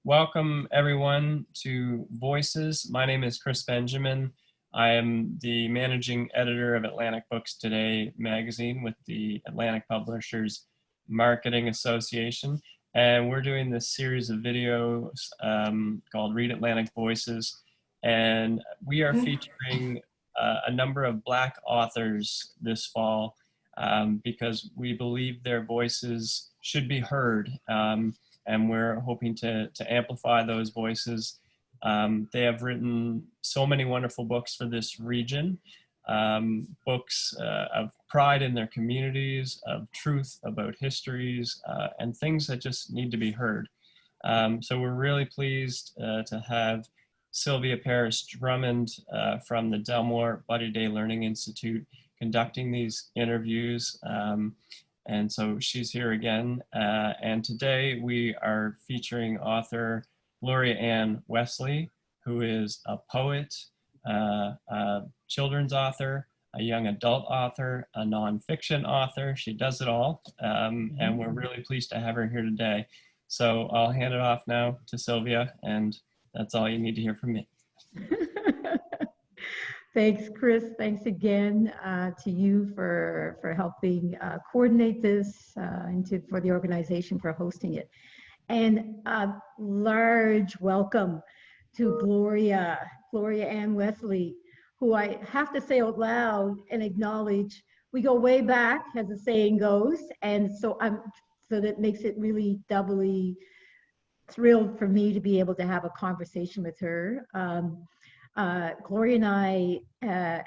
welcome everyone to Voices. My name is Chris Benjamin. I am the managing editor of Atlantic Books Today magazine with the Atlantic Publishers Marketing Association. And we're doing this series of videos called Read Atlantic Voices. And we are featuring a number of Black authors this fall because we believe their voices should be heard. And we're hoping to amplify those voices. They have written so many wonderful books for this region, books of pride in their communities, of truth about histories, and things that just need to be heard. So we're really pleased to have Sylvia Parris-Drummond from the Delmore Daye Learning Institute conducting these interviews. And so she's here again. And today we are featuring author Gloria Ann Wesley, who is a poet, a children's author, a young adult author, a nonfiction author. She does it all. And we're really pleased to have her here today. So I'll hand it off now to Sylvia, and that's all you need to hear from me. Thanks, Chris. Thanks again to you for helping coordinate this and for the organization for hosting it. And a large welcome to Gloria Ann Wesley, who I have to say out loud and acknowledge, we go way back, as the saying goes, and so that makes it really doubly thrilled for me to be able to have a conversation with her. Gloria and I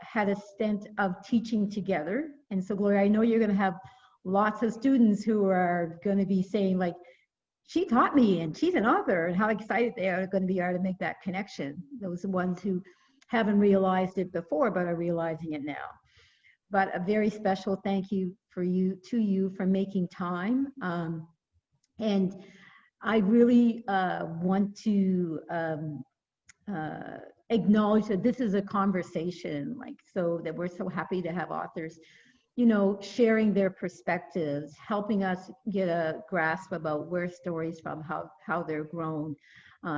had a stint of teaching together. And so Gloria, I know you're going to have lots of students who are going to be saying like, she taught me and she's an author, and how excited they are going to be to make that connection. Those are ones who haven't realized it before, but are realizing it now. But a very special thank you to you for making time. And I really want to acknowledge that this is a conversation, so that we're so happy to have authors, sharing their perspectives, helping us get a grasp about where stories from, how they're grown,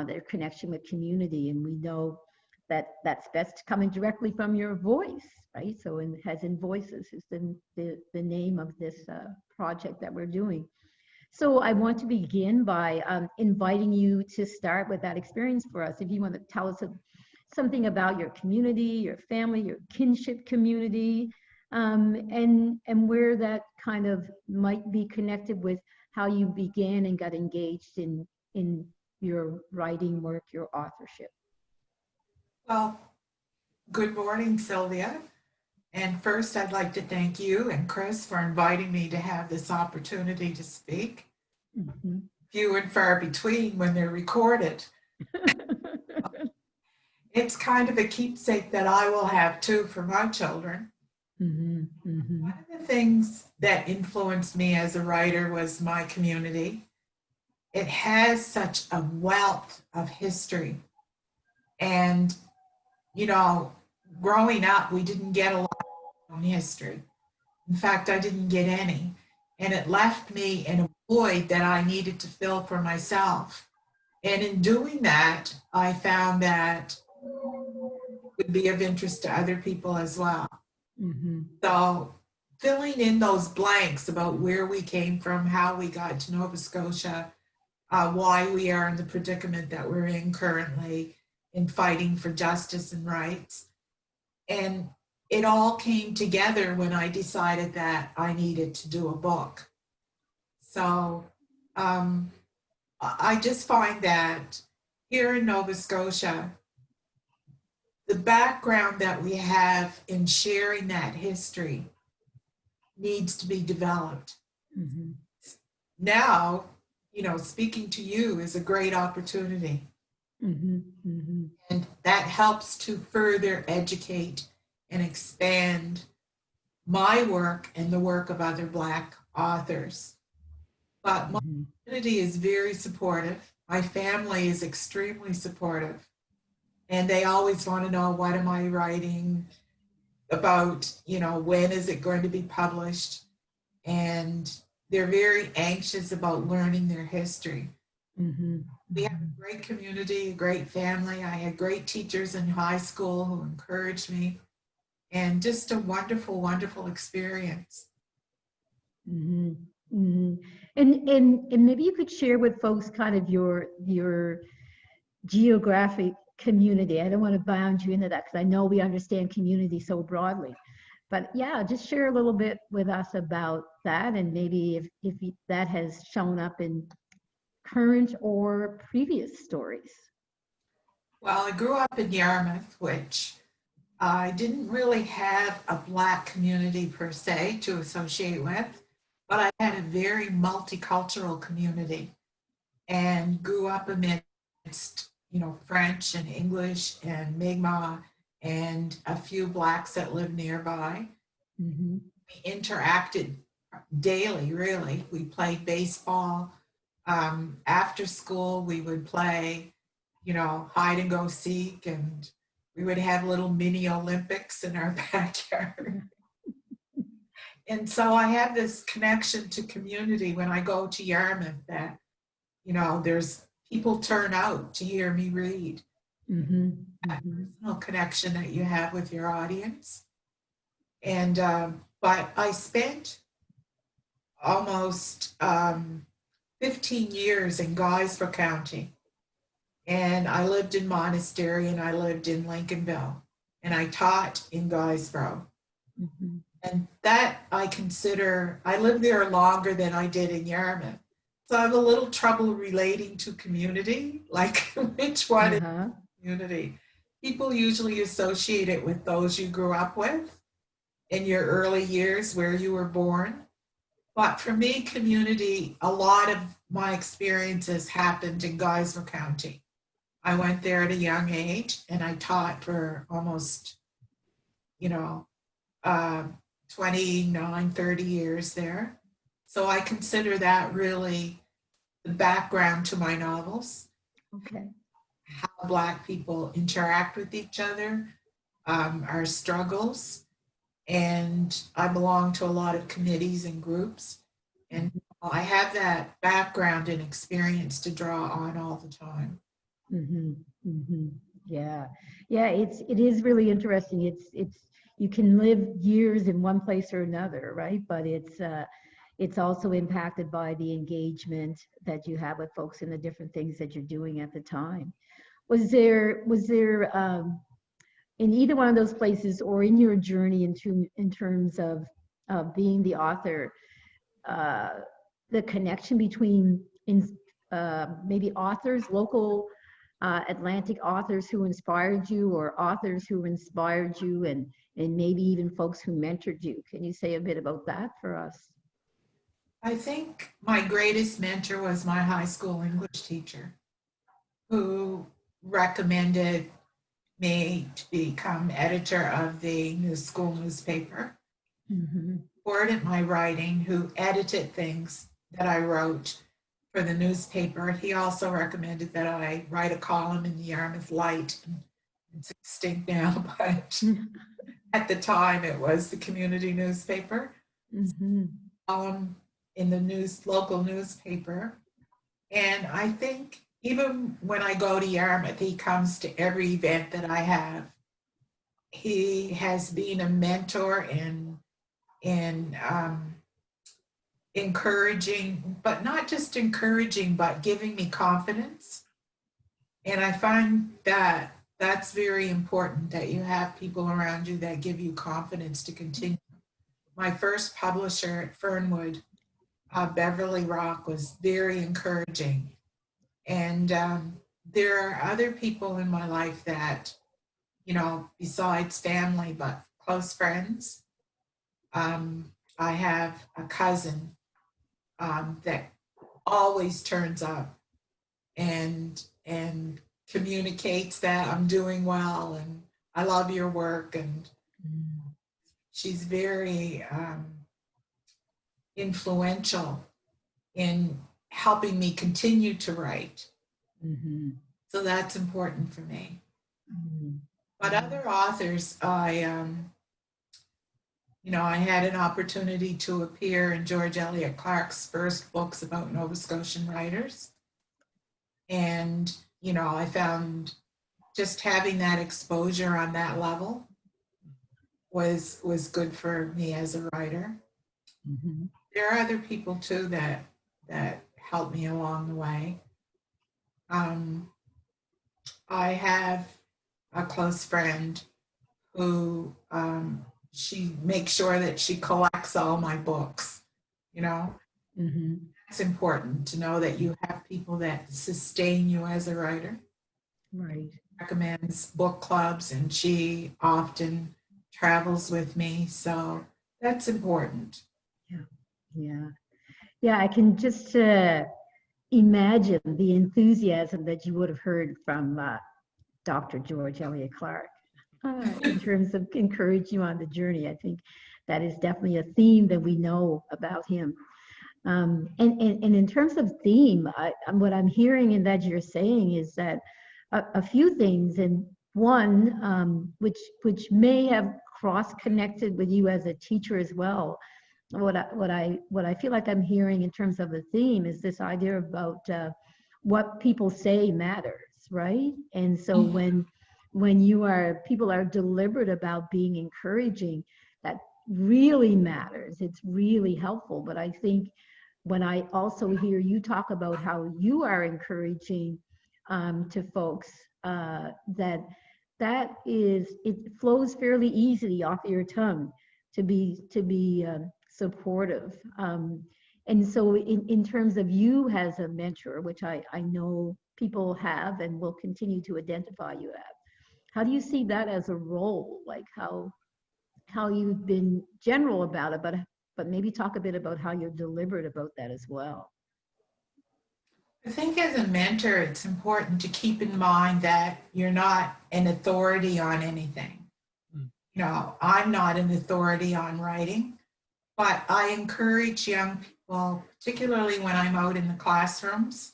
their connection with community. And we know that that's best coming directly from your voice, right? So as in Voices is the name of this project that we're doing. So I want to begin by inviting you to start with that experience for us. If you want to tell us something about your community, your family, your kinship community, and where that kind of might be connected with how you began and got engaged in your writing work, your authorship. Well, good morning, Sylvia. And first, I'd like to thank you and Chris for inviting me to have this opportunity to speak. Mm-hmm. Few and far between when they're recorded. It's kind of a keepsake that I will have too for my children. Mm-hmm. Mm-hmm. One of the things that influenced me as a writer was my community. It has such a wealth of history. And, growing up, we didn't get a lot of history. In fact, I didn't get any. And it left me in a void that I needed to fill for myself. And in doing that, I found that would be of interest to other people as well. Mm-hmm. So filling in those blanks about where we came from, how we got to Nova Scotia, why we are in the predicament that we're in currently in fighting for justice and rights. And it all came together when I decided that I needed to do a book. So I just find that here in Nova Scotia, the background that we have in sharing that history needs to be developed. Mm-hmm. Now, speaking to you is a great opportunity. Mm-hmm. Mm-hmm. And that helps to further educate and expand my work and the work of other Black authors. But my community is very supportive. My family is extremely supportive. And they always want to know, what am I writing about? When is it going to be published? And they're very anxious about learning their history. Mhm. We have a great community, a great family. I had great teachers in high school who encouraged me, and just a wonderful, wonderful experience. Mhm. Mhm. And maybe you could share with folks kind of your geographic community. I don't want to bound you into that because I know we understand community so broadly. But yeah, just share a little bit with us about that, and maybe if that has shown up in current or previous stories. Well, I grew up in Yarmouth, which I didn't really have a Black community per se to associate with, but I had a very multicultural community and grew up amidst, French and English and Mi'kmaq and a few Blacks that lived nearby. Mhm. We interacted daily, really. We played baseball. After school, we would play, hide and go seek, and we would have little mini Olympics in our backyard. And so I have this connection to community when I go to Yarmouth that, there's people turn out to hear me read. Mhm. That Mhm. personal connection that you have with your audience. And, but I spent almost 15 years in Guysborough County. And I lived in Monastery and I lived in Lincolnville. And I taught in Guysborough. Mhm. And that I lived there longer than I did in Yarmouth. So I have a little trouble relating to community, like which one is Uh-huh. community? People usually associate it with those you grew up with in your early years where you were born. But for me, community, a lot of my experiences happened in Guysborough County. I went there at a young age and I taught for almost, you know, uh, 29, 30 years there. So I consider that really the background to my novels, Okay. how Black people interact with each other, our struggles. And I belong to a lot of committees and groups. And I have that background and experience to draw on all the time. Mm-hmm. Mm-hmm. Yeah. Yeah, it is really interesting. It's you can live years in one place or another, right? But it's also impacted by the engagement that you have with folks and the different things that you're doing at the time. Was there in either one of those places or in your journey in terms of being the author, uh, the connection between maybe authors, local Atlantic authors who inspired you, or authors who inspired you, and maybe even folks who mentored you? Can you say a bit about that for us? I think my greatest mentor was my high school English teacher who recommended me to become editor of the new school newspaper, Mm-hmm. supported my writing, who edited things that I wrote for the newspaper. He also recommended that I write a column in the Yarmouth Light. It's extinct now, but at the time it was the community newspaper. Mm-hmm. Column in the local newspaper. And I think even when I go to Yarmouth, he comes to every event that I have. He has been a mentor in encouraging, but not just encouraging, but giving me confidence. And I find that that's very important, that you have people around you that give you confidence to continue. My first publisher at Fernwood, Beverly Rock, was very encouraging. And there are other people in my life that, besides family, but close friends. I have a cousin that always turns up and communicates that I'm doing well and I love your work. And she's very influential in helping me continue to write. Mm-hmm. So that's important for me. Mm-hmm. But other authors, I had an opportunity to appear in George Eliot Clark's first books about Nova Scotian writers. And, you know, I found just having that exposure on that level was good for me as a writer. Mm-hmm. There are other people too that helped me along the way. I have a close friend who she makes sure that she collects all my books. You know, Mm-hmm. it's important to know that you have people that sustain you as a writer. Right. Recommends book clubs, and she often travels with me, so that's important. Yeah, I can just imagine the enthusiasm that you would have heard from Dr. George Eliot Clark in terms of encourage you on the journey. I think that is definitely a theme that we know about him. And in terms of theme, what I'm hearing and that you're saying is that a few things, and one which may have cross-connected with you as a teacher as well. What I feel like I'm hearing in terms of a theme is this idea about what people say matters, right? And so when people are deliberate about being encouraging, that really matters. It's really helpful. But I think when I also hear you talk about how you are encouraging to folks, that is, it flows fairly easily off your tongue to be supportive. And so in terms of you as a mentor, which I know people have and will continue to identify you as, how do you see that as a role? Like how you've been general about it, but maybe talk a bit about how you're deliberate about that as well. I think as a mentor, it's important to keep in mind that you're not an authority on anything. You know, I'm not an authority on writing, but I encourage young people, particularly when I'm out in the classrooms,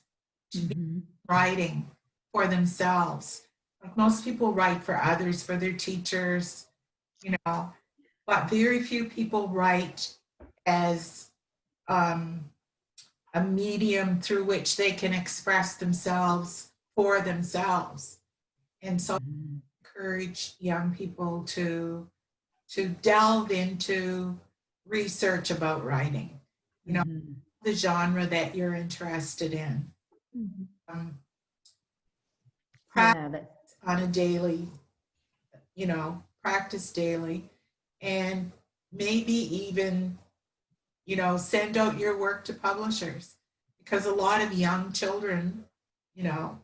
to be writing for themselves. Like most people write for others, for their teachers, you know, but very few people write as a medium through which they can express themselves for themselves. And so I encourage young people to delve into research about writing, you know, the genre that you're interested in. Practice on a daily, you know, practice daily, and maybe even, you know, send out your work to publishers, because a lot of young children, you know,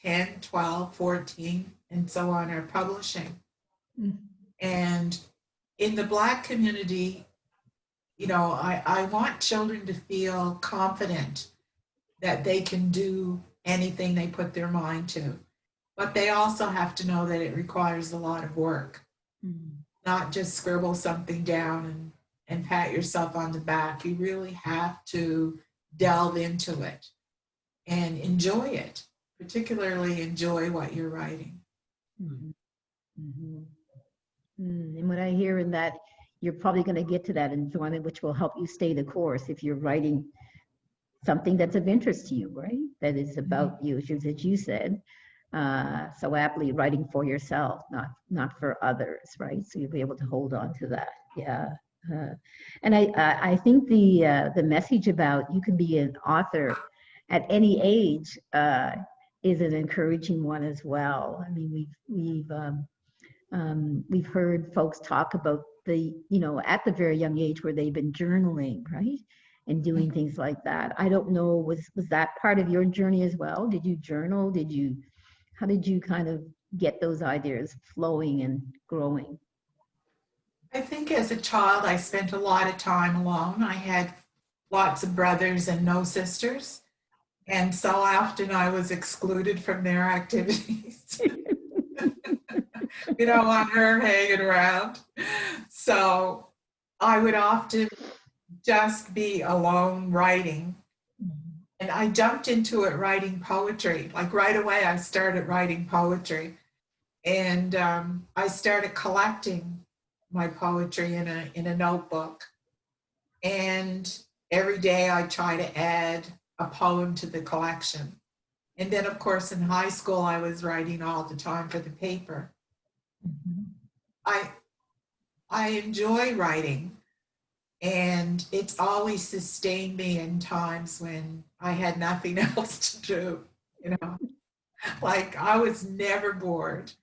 10, 12, 14, and so on are publishing. And in the Black community, you know, I want children to feel confident that they can do anything they put their mind to. But they also have to know that it requires a lot of work, not just scribble something down and pat yourself on the back. You really have to delve into it and enjoy it, particularly enjoy what you're writing. And what I hear in that, you're probably going to get to that enjoyment, which will help you stay the course if you're writing something that's of interest to you, right? That is about you, as you said. So aptly, writing for yourself, not for others, right? So you'll be able to hold on to that. Yeah. And I think the message about you can be an author at any age is an encouraging one as well. I mean, we've heard folks talk about at the very young age where they've been journaling, right? And doing things like that. I don't know, was that part of your journey as well? Did you journal? How did you kind of get those ideas flowing and growing? I think as a child, I spent a lot of time alone. I had lots of brothers and no sisters. And so often I was excluded from their activities. You don't want her hanging around. So I would often just be alone writing. And I jumped into it writing poetry. Like right away, I started writing poetry. And I started collecting my poetry in a notebook. And every day I try to add a poem to the collection. And then, of course, in high school, I was writing all the time for the paper. Mhm. I enjoy writing, and it's always sustained me in times when I had nothing else to do, you know. Like, I was never bored.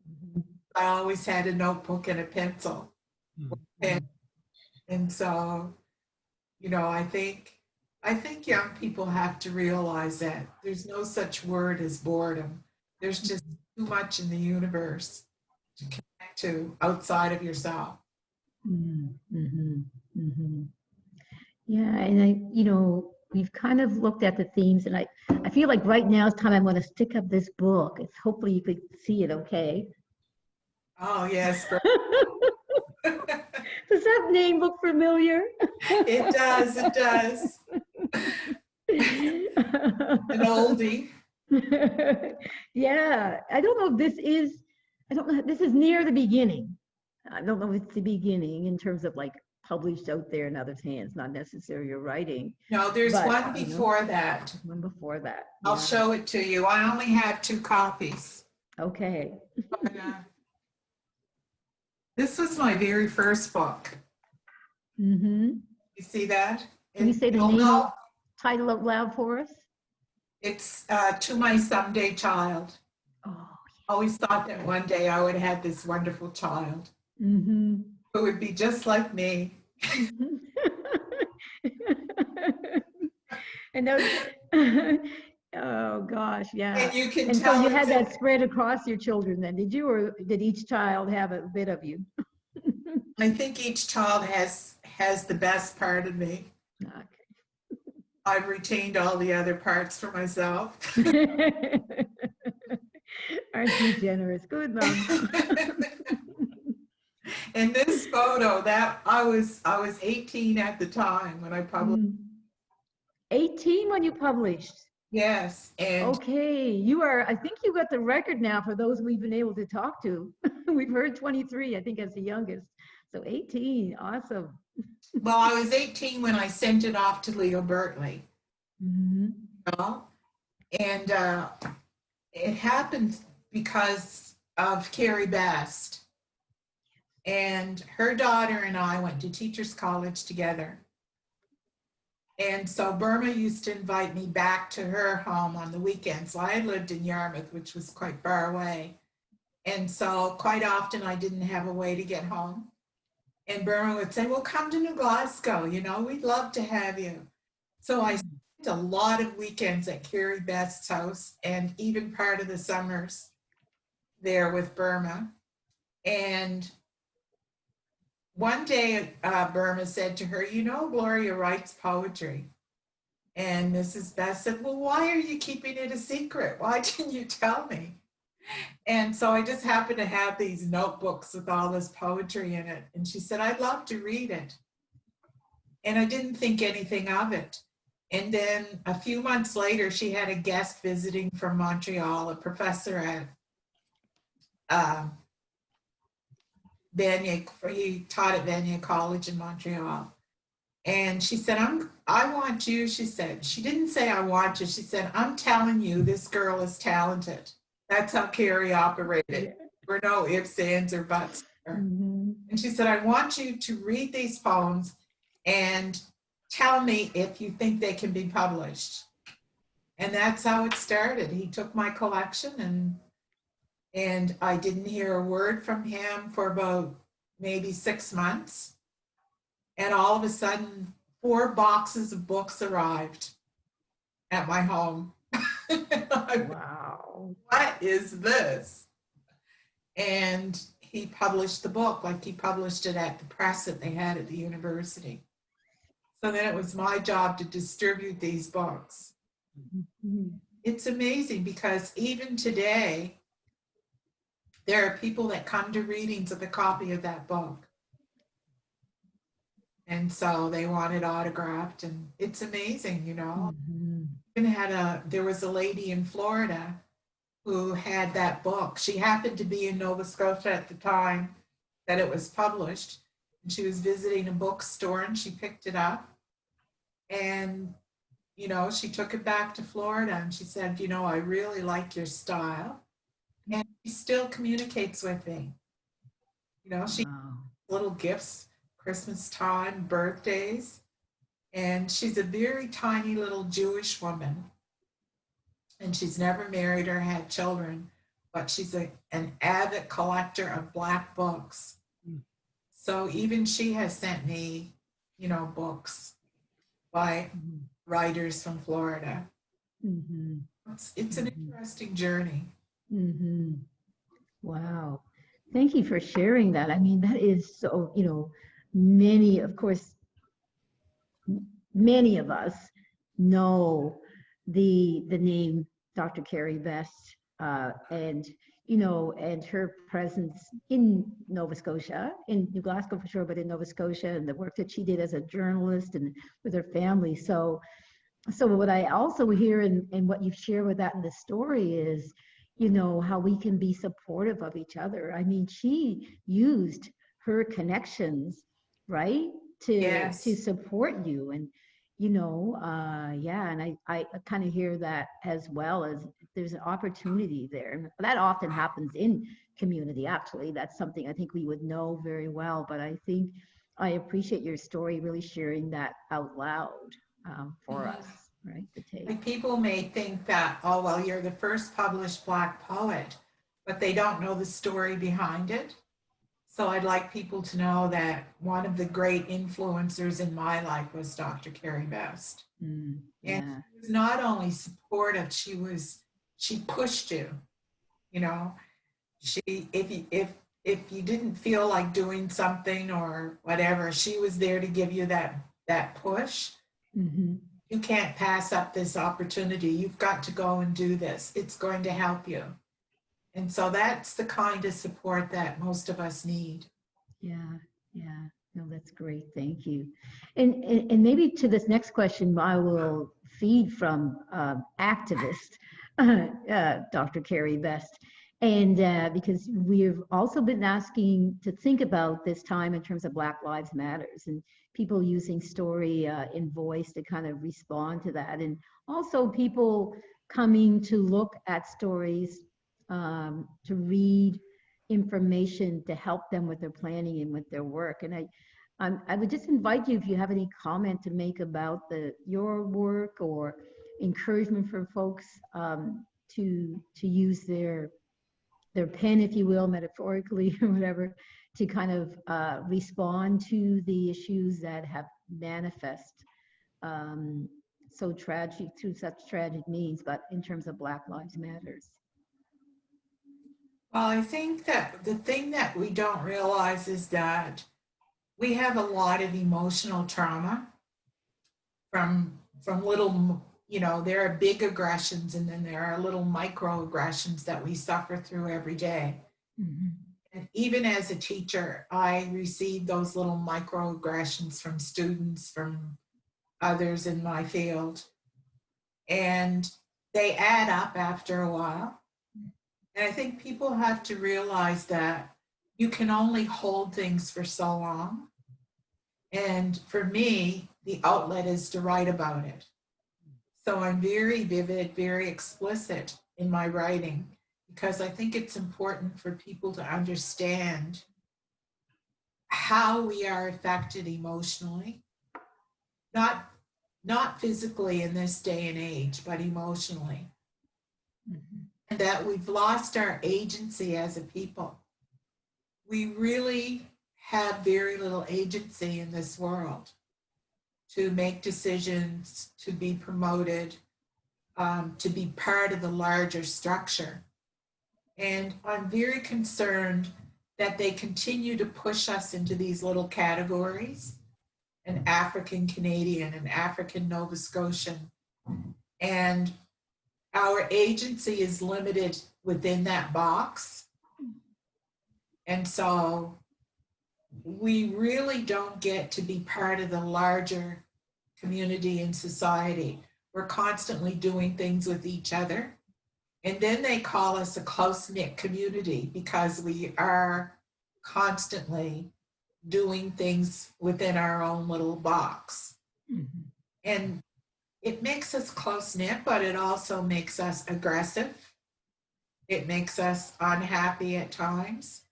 Mhm. I always had a notebook and a pencil. And, and so, you know, I think young people have to realize that there's no such word as boredom. There's just too much in the universe to connect to outside of yourself. Mhm. Mhm. Mhm. Yeah, and we've kind of looked at the themes, and I feel like right now is time I'm going to stick up this book. It's hopefully you could see it, okay? Oh, yes. Does that name look familiar? It does. It does. An oldie. Yeah, I don't know if this is, I don't know, this is near the beginning. I don't know if it's the beginning in terms of like published out there in others' hands, not necessarily your writing, No, there's but one before that. one before that. I'll Yeah. show it to you. I only have 2 copies. Okay. But, this was my very first book. Mm-hmm. You see that? Can you And say the you'll name know of title out loud for us? it's To My Someday Child. Oh, Always thought that one day I would have this wonderful child mm-hmm. who would be just like me. And those, oh gosh, yeah. And you can And so tell you it's had that spread across your children then, did you, or did each child have a bit of you? I think each child has the best part of me. Okay. I've retained all the other parts for myself. Aren't you generous? Good mom. And this photo, that I was 18 at the time when I published. 18 when you published. Yes, and Okay, I think you got the record now for those we've been able to talk to. We've heard 23, I think, as the youngest. So 18, awesome. well, I was 18 when I sent it off to Leo Bertley. Mm-hmm. You know? And it happened because of Carrie Best. And her daughter and I went to Teachers College together. And so Burma used to invite me back to her home on the weekends. Well, I lived in Yarmouth, which was quite far away. And so quite often I didn't have a way to get home. And Burma would say, well, come to New Glasgow, you know, we'd love to have you. So I spent a lot of weekends at Carrie Best's house and even part of the summers there with Burma. And one day Burma said to her, you know, Gloria writes poetry. And Mrs. Best said, well, why are you keeping it a secret? Why didn't you tell me? And so I just happened to have these notebooks with all this poetry in it. And she said, I'd love to read it. And I didn't think anything of it. And then a few months later, she had a guest visiting from Montreal, a professor at Vanier. He taught at Vanier College in Montreal. And she said, I want you, she said. She didn't say, I want you. She said, I'm telling you, this girl is talented. That's how Carrie operated. There were no ifs, ands, or buts. Mm-hmm. And she said, I want you to read these poems and tell me if you think they can be published. And that's how it started. He took my collection and I didn't hear a word from him for about maybe 6 months. And all of a sudden, 4 boxes of books arrived at my home. Wow. What is this? And he published the book, like he published it at the press that they had at the university. So then it was my job to distribute these books. Mm-hmm. It's amazing because even today, there are people that come to readings of a copy of that book. And so they want it autographed, and it's amazing, you know. Mm-hmm. There was a lady in Florida who had that book. She happened to be in Nova Scotia at the time that it was published. And she was visiting a bookstore and she picked it up. And you know, she took it back to Florida and she said, you know, I really like your style. And she still communicates with me. You know, she Wow. little gifts, Christmas time, birthdays. And she's a very tiny little Jewish woman. And she's never married or had children, but she's an avid collector of Black books. So even she has sent me, you know, books by writers from Florida. Mm-hmm. It's an interesting journey. Mm-hmm. Wow. Thank you for sharing that. I mean, that is so, you know, many, of course, many of us know the name Dr. Carrie Best, and you know, and her presence in Nova Scotia, in New Glasgow for sure, but in Nova Scotia, and the work that she did as a journalist and with her family. So what I also hear in what you've shared with that in the story is, you know, how we can be supportive of each other. I mean, she used her connections, right, to Yes. support you. And you know, yeah, and I kind of hear that as well, as there's an opportunity there. And that often happens in community, actually. That's something I think we would know very well. But I think I appreciate your story, really sharing that out loud, for us, right, to take. Like people may think that, oh, well, you're the first published Black poet, but they don't know the story behind it. So I'd like people to know that one of the great influencers in my life was Dr. Carrie Best. Yeah. And she was not only supportive, she pushed you, you know. If you didn't feel like doing something or whatever, she was there to give you that push. Mm-hmm. You can't pass up this opportunity. You've got to go and do this. It's going to help you. And so that's the kind of support that most of us need. Yeah, yeah. No, that's great. Thank you. And maybe to this next question, I will feed from activist Dr. Carrie Best. And because we've also been asking to think about this time in terms of Black Lives Matters and people using story in voice to kind of respond to that. And also people coming to look at stories, to read information to help them with their planning and with their work. And I would just invite you, if you have any comment to make about your work or encouragement for folks, to use their pen, if you will, metaphorically or whatever, to kind of respond to the issues that have manifest so tragic, through such tragic means, but in terms of Black Lives Matters. Well, I think that the thing that we don't realize is that we have a lot of emotional trauma from little, you know, there are big aggressions and then there are little microaggressions that we suffer through every day. Mm-hmm. And even as a teacher, I receive those little microaggressions from students, from others in my field. And they add up after a while. And I think people have to realize that you can only hold things for so long. And for me, the outlet is to write about it. So I'm very vivid, very explicit in my writing, because I think it's important for people to understand how we are affected emotionally, not physically in this day and age, but emotionally. Mm-hmm. And that we've lost our agency as a people. We really have very little agency in this world to make decisions, to be promoted, to be part of the larger structure. And I'm very concerned that they continue to push us into these little categories, an African Canadian, an African Nova Scotian. And our agency is limited within that box. And so we really don't get to be part of the larger community and society. We're constantly doing things with each other. And then they call us a close-knit community because we are constantly doing things within our own little box. Mm-hmm. And it makes us close-knit, but it also makes us aggressive. It makes us unhappy at times.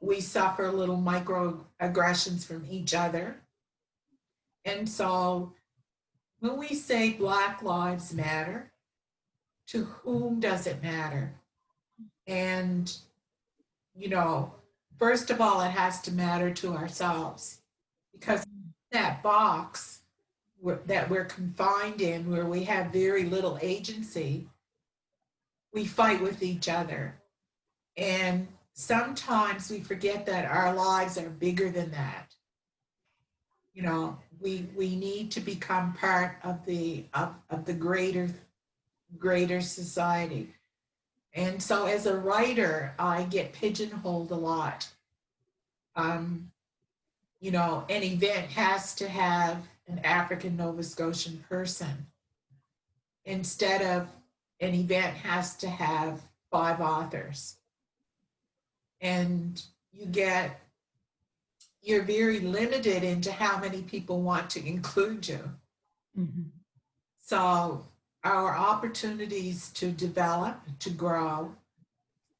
We suffer little microaggressions from each other. And so when we say Black Lives Matter, to whom does it matter? And, you know, first of all, it has to matter to ourselves, because that box that we're confined in, where we have very little agency, we fight with each other. And sometimes we forget that our lives are bigger than that. You know, we need to become part of the greater society. And so as a writer, I get pigeonholed a lot. You know, an event has to have an African Nova Scotian person, instead of an event has to have 5 authors. And you're very limited into how many people want to include you. Mm-hmm. So our opportunities to develop, to grow,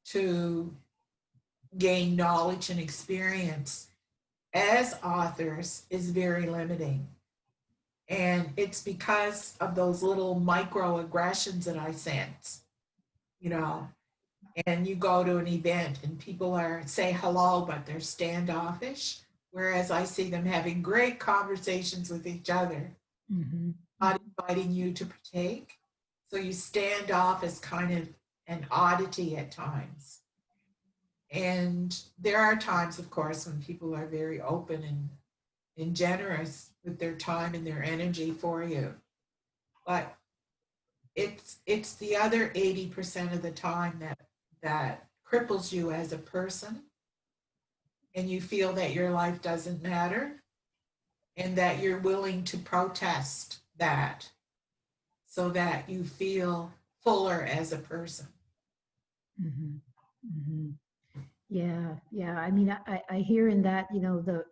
to gain knowledge and experience as authors is very limiting. And it's because of those little microaggressions that I sense, you know. And you go to an event and people say hello, but they're standoffish, whereas I see them having great conversations with each other, Mm-hmm. not inviting you to partake. So you stand off as kind of an oddity at times. And there are times, of course, when people are very open and generous with their time and their energy for you. But it's the other 80% of the time that cripples you as a person, and you feel that your life doesn't matter, and that you're willing to protest that so that you feel fuller as a person. Mm-hmm. Mm-hmm. Yeah. I mean, I hear in that, you know, the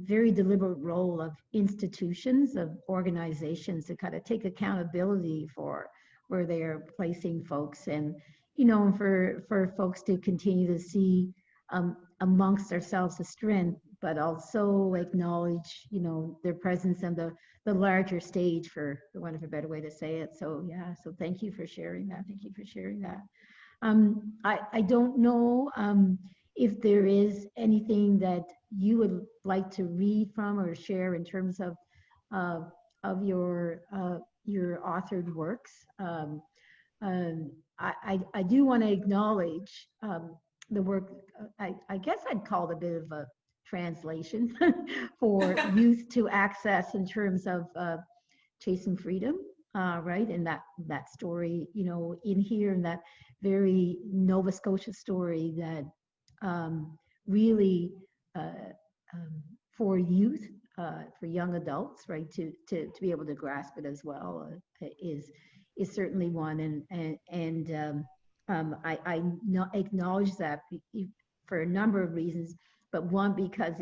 very deliberate role of institutions, of organizations to kind of take accountability for where they are placing folks, and, you know, for folks to continue to see amongst ourselves a strength, but also acknowledge, you know, their presence on the larger stage, for want of a better way to say it. So yeah, so thank you for sharing that. Thank you for sharing that. I don't know if there is anything that you would like to read from or share in terms of your authored works. I do want to acknowledge the work. I guess I'd call it a bit of a translation for youth to access in terms of chasing freedom, right? And that story, you know, in here, and that very Nova Scotia story that really for youth, for young adults, right, to be able to grasp it as well, is certainly one. And I acknowledge that for a number of reasons, but one, because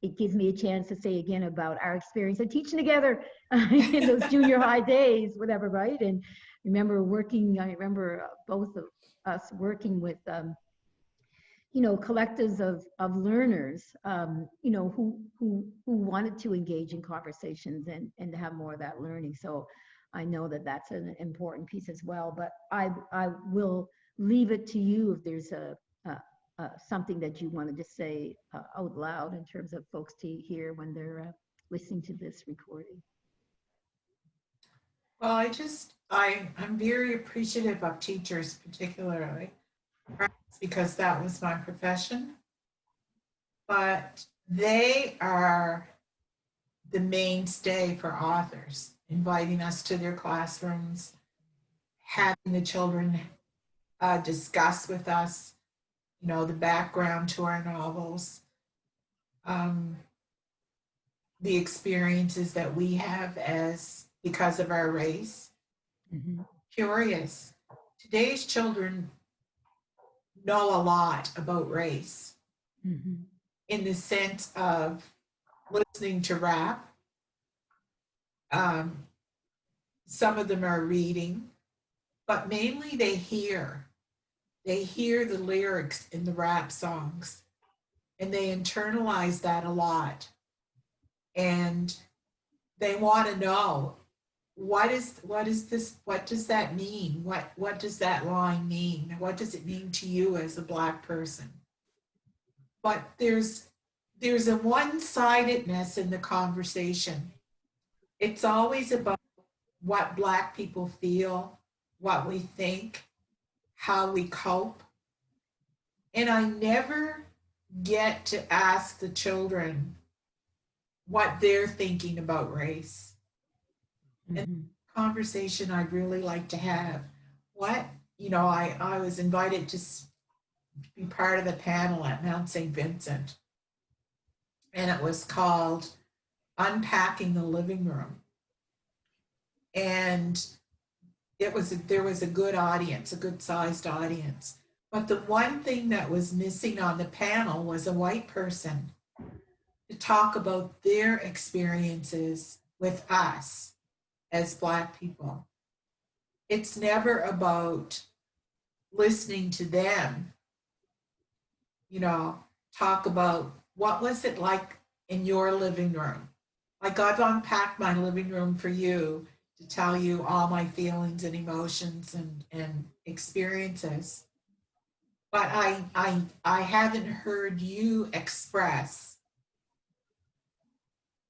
it gives me a chance to say again about our experience of teaching together in those junior high days, whatever, right? And I remember both of us working with, you know, collectives of learners, you know, who wanted to engage in conversations and to have more of that learning. So I know that that's an important piece as well, but I will leave it to you if there's something that you wanted to say out loud in terms of folks to hear when they're listening to this recording. Well, I'm very appreciative of teachers, particularly, perhaps because that was my profession, but they are the mainstay for authors, inviting us to their classrooms, having the children discuss with us, you know, the background to our novels, the experiences that we have because of our race. Mm-hmm. Curious. Today's children know a lot about race, in the sense of listening to rap, Some of them are reading, but mainly they hear. They hear the lyrics in the rap songs, and they internalize that a lot. And they want to know, what is this? What does that mean? What does that line mean? What does it mean to you as a Black person? But there's a one-sidedness in the conversation. It's always about what Black people feel, what we think, how we cope. And I never get to ask the children what they're thinking about race. And conversation I'd really like to have. I was invited to be part of a panel at Mount St. Vincent, and it was called Unpacking the Living Room. And there was a good audience, a good sized audience. But the one thing that was missing on the panel was a white person to talk about their experiences with us as Black people. It's never about listening to them, talk about what was it like in your living room. Like, I've unpacked my living room for you to tell you all my feelings and emotions and experiences. But I haven't heard you express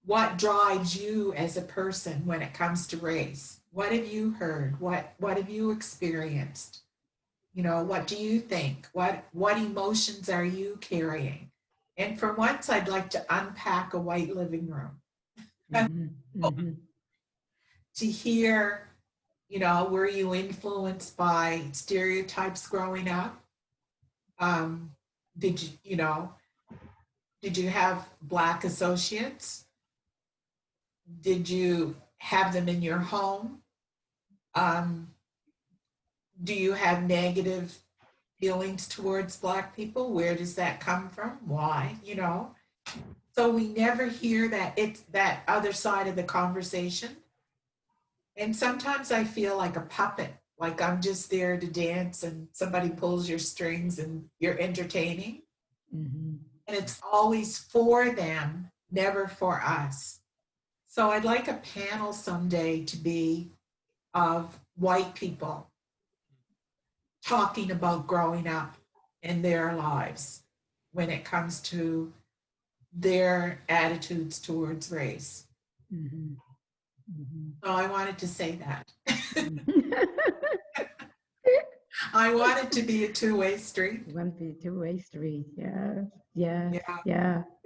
what drives you as a person when it comes to race. What have you heard? What have you experienced? What do you think? What emotions are you carrying? And for once, I'd like to unpack a white living room. To hear, were you influenced by stereotypes growing up? Did you have Black associates? Did you have them in your home? Do you have negative feelings towards Black people? Where does that come from? Why? So we never hear that. It's that other side of the conversation. And sometimes I feel like a puppet, like I'm just there to dance and somebody pulls your strings and you're entertaining. And it's always for them, never for us. So I'd like a panel someday to be of white people talking about growing up in their lives when it comes to their attitudes towards race. So I wanted to say that. I want it to be a two-way street. You want it to be a two-way street. Yeah.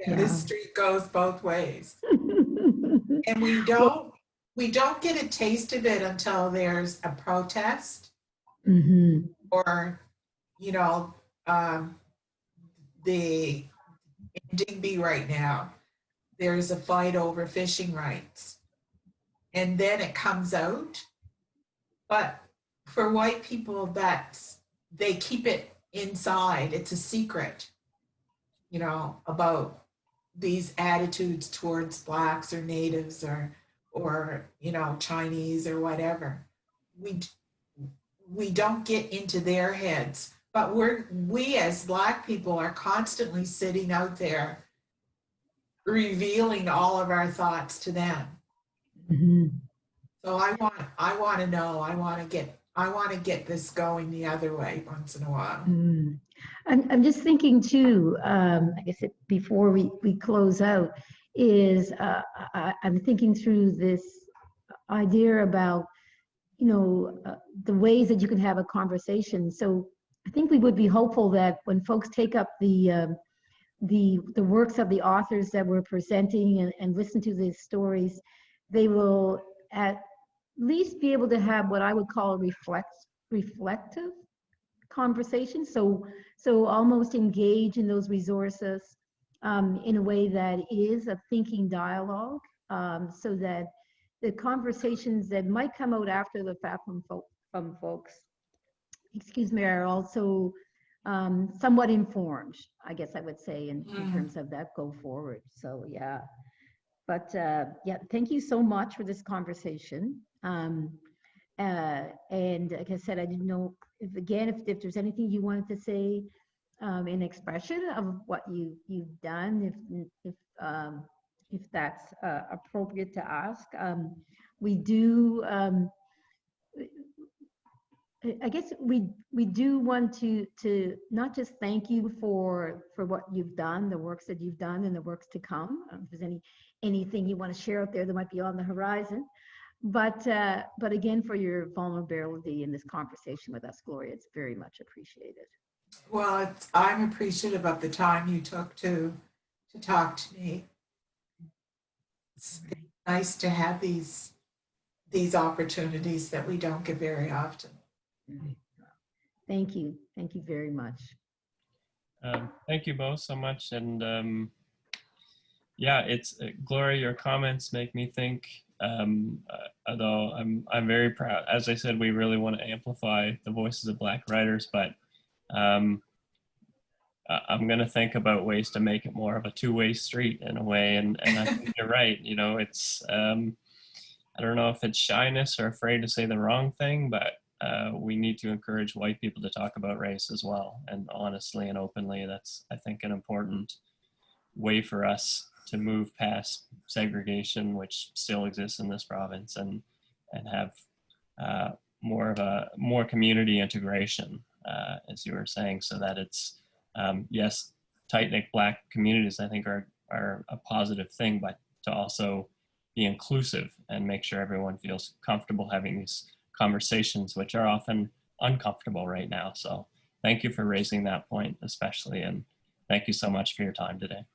This street goes both ways. And we don't get a taste of it until there's a protest or, the in Digby right now, there's a fight over fishing rights. And then it comes out. But for white people, they keep it inside. It's a secret, about these attitudes towards Blacks or Natives or Chinese or whatever. We don't get into their heads, but we as Black people are constantly sitting out there revealing all of our thoughts to them. So I want to know. I want to get this going the other way once in a while. I'm just thinking too. I guess before we close out, is I'm thinking through this idea about the ways that you can have a conversation. So I think we would be hopeful that when folks take up the works of the authors that we're presenting and listen to these stories, they will at least be able to have what I would call a reflective conversation. So almost engage in those resources in a way that is a thinking dialogue, so that the conversations that might come out after the fact from folks, are also somewhat informed, I guess I would say, in terms of that go forward. So yeah. But yeah, thank you so much for this conversation. And like I said, I didn't know if, again, if there's anything you wanted to say in expression of what you've done, if that's appropriate to ask. We do, I guess we do want to not just thank you for what you've done, the works that you've done and the works to come. If there's anything you want to share out there that might be on the horizon, but again, for your vulnerability in this conversation with us, Gloria, it's very much appreciated. Well, I'm appreciative of the time you took to talk to me. It's nice to have these opportunities that we don't get very often. Thank you. Thank you very much. Thank you both so much. And yeah, it's Gloria, your comments make me think, although I'm very proud, as I said, we really want to amplify the voices of Black writers, but I'm going to think about ways to make it more of a two-way street in a way. And I think you're right. You know, it's, I don't know if it's shyness or afraid to say the wrong thing, but we need to encourage white people to talk about race as well. And honestly and openly, that's, I think, an important way for us to move past segregation, which still exists in this province, and have more community integration, as you were saying, so that it's, yes, tight-knit Black communities, I think, are a positive thing, but to also be inclusive and make sure everyone feels comfortable having these conversations, which are often uncomfortable right now. So thank you for raising that point, especially, and thank you so much for your time today.